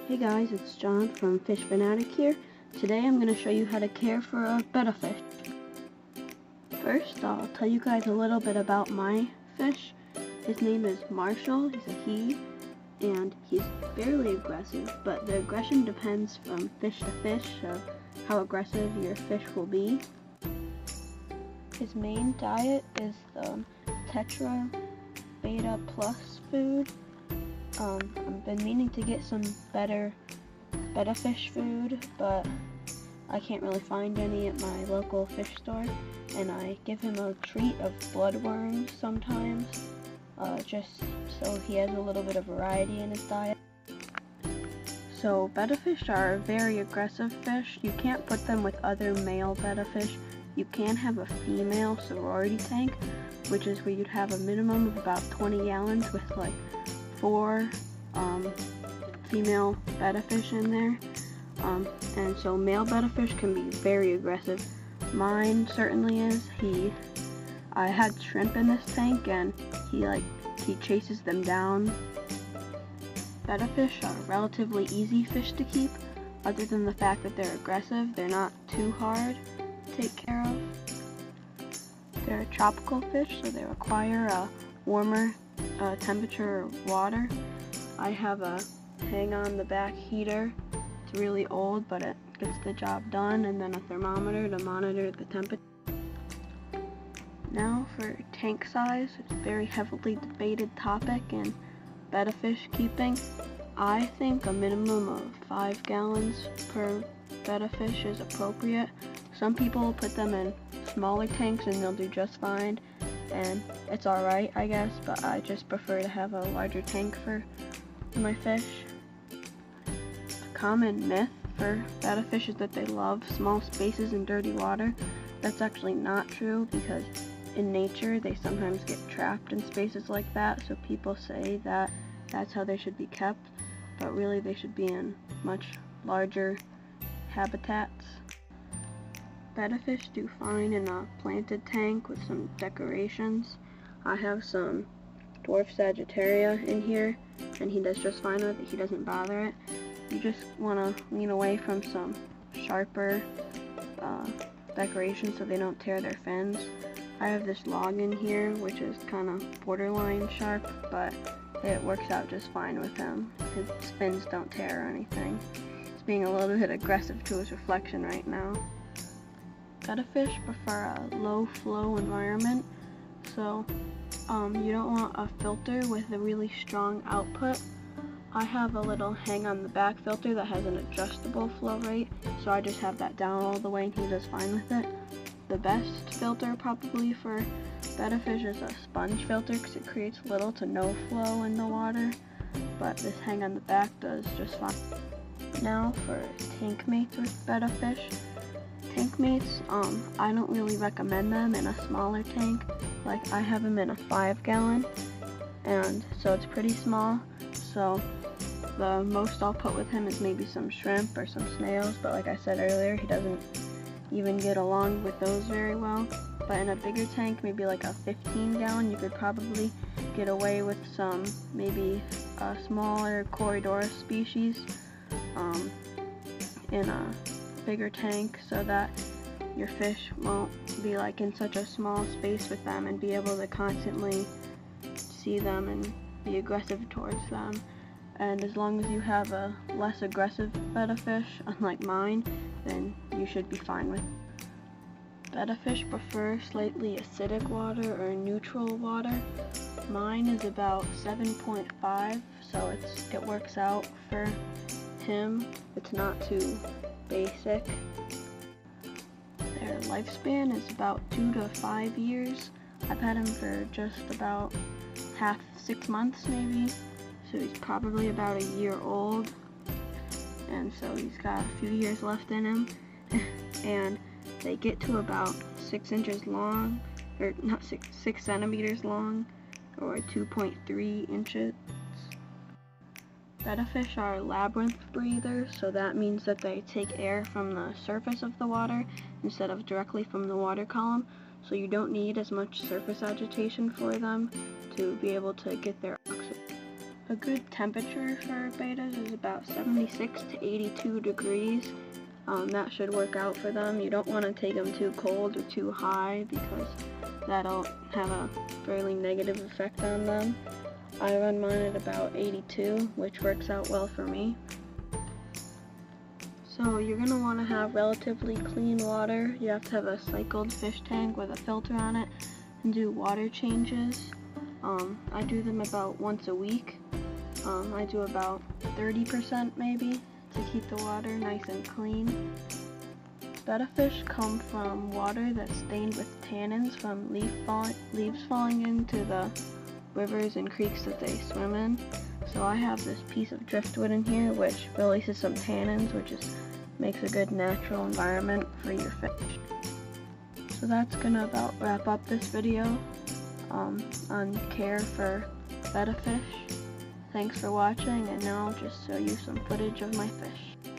Hey guys, it's John from Fish Fanatic here. Today I'm going to show you how to care for a betta fish. First, I'll tell you guys a little bit about my fish. His name is Marshall, he's a he, and he's fairly aggressive, but the aggression depends from fish to fish, so how aggressive your fish will be. His main diet is the Tetra Betta Plus food. I've been meaning to get some better Betta Fish food, but I can't really find any at my local fish store, and I give him a treat of bloodworms sometimes, just so he has a little bit of variety in his diet. So Betta fish are very aggressive fish. You can't put them with other male Betta fish. You can have a female sorority tank, which is where you'd have a minimum of about 20 gallons with like 4 female Betta fish in there, and so male Betta fish can be very aggressive. Mine certainly is. I had shrimp in this tank, and he chases them down. Betta fish are relatively easy fish to keep, other than the fact that they're aggressive. They're not too hard to take care of. They're a tropical fish, so they require a warmer temperature water. I have a hang on the back heater. It's really old, but it gets the job done, and then a thermometer to monitor the temperature. Now for tank size, it's a very heavily debated topic in Betta fish keeping. I think a minimum of 5 gallons per Betta fish is appropriate. Some people will put them in smaller tanks and they'll do just fine, and it's alright, I guess, but I just prefer to have a larger tank for my fish. A common myth for Betta fish is that they love small spaces and dirty water. That's actually not true, because in nature they sometimes get trapped in spaces like that, so people say that that's how they should be kept, but really they should be in much larger habitats. Betta fish do fine in a planted tank with some decorations. I have some dwarf Sagittaria in here, and he does just fine with it. He doesn't bother it. You just want to lean away from some sharper decorations so they don't tear their fins. I have this log in here, which is kind of borderline sharp, but it works out just fine with him. His fins don't tear or anything. He's being a little bit aggressive to his reflection right now. Betta fish prefer a low flow environment, so you don't want a filter with a really strong output. I have a little hang on the back filter that has an adjustable flow rate, so I just have that down all the way and he does fine with it. The best filter probably for Betta fish is a sponge filter, because it creates little to no flow in the water, but this hang on the back does just fine. Now for tank mates with Betta fish. Tank mates, I don't really recommend them in a smaller tank. Like, I have him in a 5 gallon, and so it's pretty small, so the most I'll put with him is maybe some shrimp or some snails, but like I said earlier, he doesn't even get along with those very well. But in a bigger tank, maybe like a 15 gallon, you could probably get away with some, maybe a smaller Corridor species in a bigger tank, so that your fish won't be like in such a small space with them and be able to constantly see them and be aggressive towards them. And as long as you have a less aggressive Betta fish, unlike mine, then you should be fine with it. Betta fish prefer slightly acidic water or neutral water. Mine is about 7.5, so it works out for him. It's not too basic. Their lifespan is about 2 to 5 years. I've had him for just about 6 months maybe, so he's probably about a year old, and so he's got a few years left in him. And they get to about 6 inches long, or not 6 centimeters long, or 2.3 inches. Betta fish are labyrinth breathers, so that means that they take air from the surface of the water instead of directly from the water column, so you don't need as much surface agitation for them to be able to get their oxygen. A good temperature for bettas is about 76 to 82 degrees. That should work out for them. You don't want to take them too cold or too high because that'll have a fairly negative effect on them. I run mine at about 82, which works out well for me. So you're going to want to have relatively clean water. You have to have a cycled fish tank with a filter on it and do water changes. I do them about once a week. I do about 30% maybe to keep the water nice and clean. Betta fish come from water that's stained with tannins from leaves falling into the rivers and creeks that they swim in. So I have this piece of driftwood in here which releases some tannins, which makes a good natural environment for your fish. So that's gonna about wrap up this video on care for betta fish. Thanks for watching, and now I'll just show you some footage of my fish.